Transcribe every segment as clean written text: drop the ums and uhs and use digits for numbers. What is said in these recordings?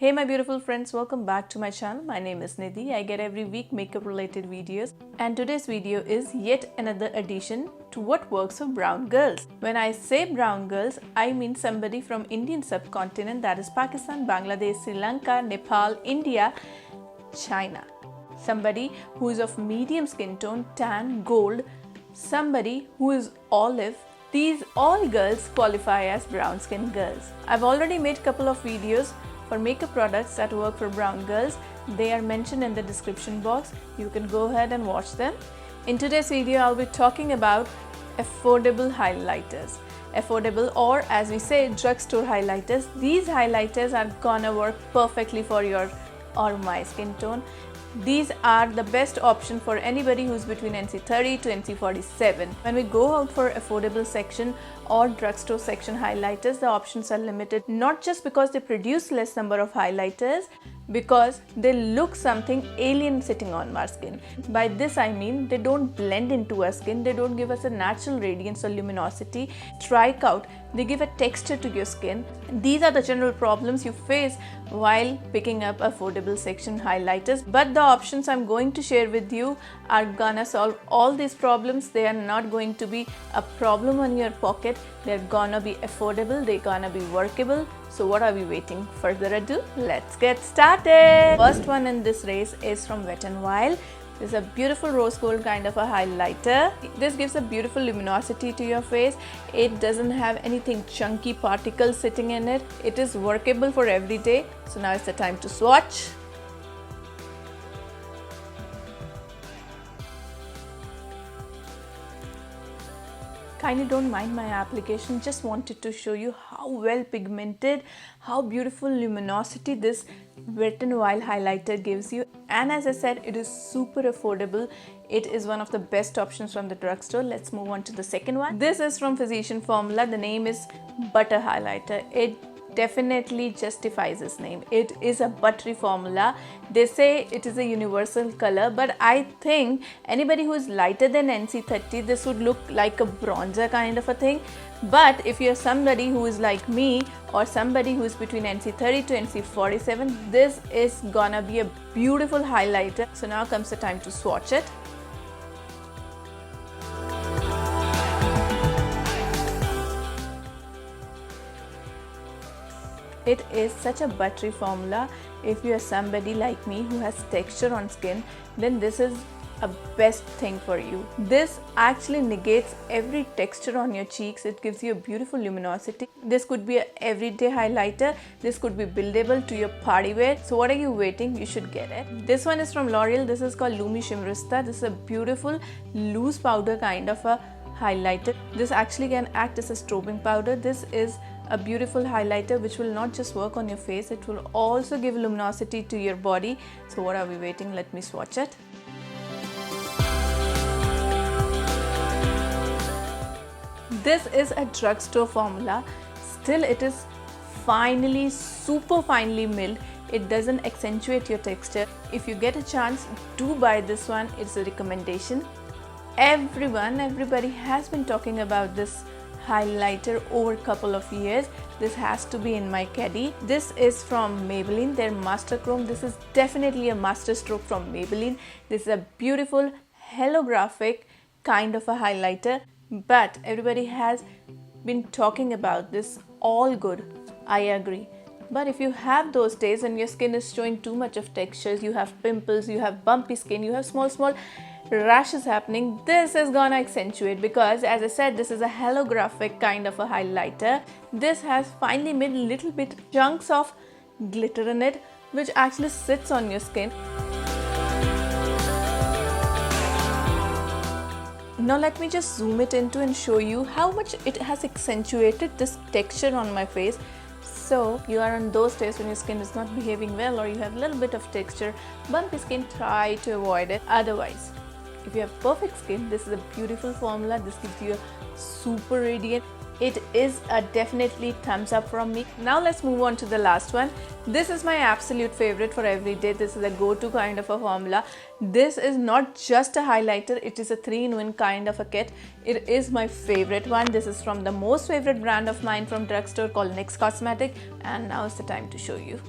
Hey my beautiful friends, welcome back to my channel. My name is Nidhi. I get every week makeup related videos, and today's video is yet another addition to what works for brown girls. When I say brown girls, I mean somebody from Indian subcontinent, that is Pakistan, Bangladesh, Sri Lanka, Nepal, India, China. Somebody who is of medium skin tone, tan, gold, somebody who is olive. These all girls qualify as brown skin girls. I've already made a couple of videos for makeup products that work for brown girls. They are mentioned in the description box. You can go ahead and watch them. In today's video, I'll be talking about affordable highlighters. Affordable, or as we say, drugstore highlighters. These highlighters are gonna work perfectly for your or my skin tone. These are the best option for anybody who's between NC30 to NC47. When we go out for affordable section or drugstore section highlighters, the options are limited, not just because they produce less number of highlighters, because they look something alien sitting on our skin. By this I mean they don't blend into our skin, they don't give us a natural radiance or luminosity, strike out, they give a texture to your skin. These are the general problems you face while picking up affordable section highlighters, but the options I'm going to share with you are gonna solve all these problems. They are not going to be a problem on your pocket, they're gonna be affordable, they're gonna be workable. So what are we waiting? Further ado, let's get started. First one in this race is from Wet n Wild. This is a beautiful rose gold kind of a highlighter. This gives a beautiful luminosity to your face. It doesn't have anything chunky particles sitting in it. It is workable for every day. So now it's the time to swatch. Kindly don't mind my application, just wanted to show you how well pigmented, how beautiful luminosity this Wet n Wild highlighter gives you. And as I said, it is super affordable. It is one of the best options from the drugstore. Let's move on to the second one. This is from Physician Formula. The name is Butter Highlighter. It definitely justifies its name. It is a buttery formula. They say it is a universal color, but I think anybody who is lighter than NC30, this would look like a bronzer kind of a thing. But if you're somebody who is like me or somebody who is between NC30 to NC47, this is gonna be a beautiful highlighter. So now comes the time to swatch it. It is such a buttery formula. If you are somebody like me who has texture on skin, then this is a best thing for you. This actually negates every texture on your cheeks. It gives you a beautiful luminosity. This could be an everyday highlighter. This could be buildable to your party wear. So what are you waiting? You should get it. This one is from L'Oreal. This is called Lumi Shimrista. This is a beautiful loose powder kind of a highlighter. This actually can act as a strobing powder. This is a beautiful highlighter which will not just work on your face, it will also give luminosity to your body. So what are we waiting? Let me swatch it. This is a drugstore formula. Still, it is finely, super finely milled. It doesn't accentuate your texture. If you get a chance, do buy this one. It's a recommendation. Everybody has been talking about this highlighter over a couple of years. This has to be in my caddy. This is from Maybelline, their Master Chrome. This is definitely a master stroke from Maybelline. This is a beautiful holographic kind of a highlighter, but everybody has been talking about this. All good, I agree. But if you have those days and your skin is showing too much of textures, you have pimples, you have bumpy skin, you have small rashes happening, this is gonna accentuate, because as I said, this is a holographic kind of a highlighter. This has finely made little bit chunks of glitter in it, which actually sits on your skin. Now let me just zoom it into and show you how much it has accentuated this texture on my face. So you are on those days when your skin is not behaving well, or you have a little bit of texture, bumpy skin, try to avoid it. Otherwise, if you have perfect skin, this is a beautiful formula. This gives you a super radiant. It is a definitely thumbs up from me. Now let's move on to the last one. This is my absolute favorite for every day. This is a go-to kind of a formula. This is not just a highlighter, it is a 3-in-1 kind of a kit. It is my favorite one. This is from the most favorite brand of mine from drugstore called NYX Cosmetic, and now is the time to show you.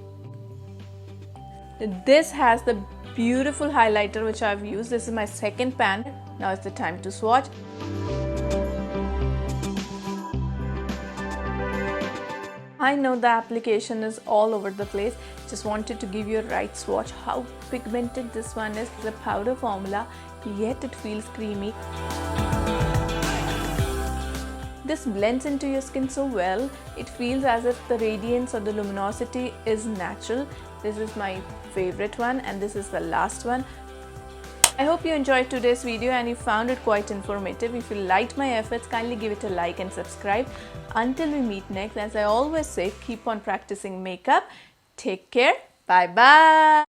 This has the beautiful highlighter which I've used. This is my second pan. Now it's the time to swatch. I know the application is all over the place. Just wanted to give you a right swatch. How pigmented this one is. It's a powder formula, yet it feels creamy. This blends into your skin so well. It feels as if the radiance or the luminosity is natural. This is my favorite one, and this is the last one. I hope you enjoyed today's video and you found it quite informative. If you liked my efforts, kindly give it a like and subscribe. Until we meet next, as I always say, keep on practicing makeup. Take care. Bye bye.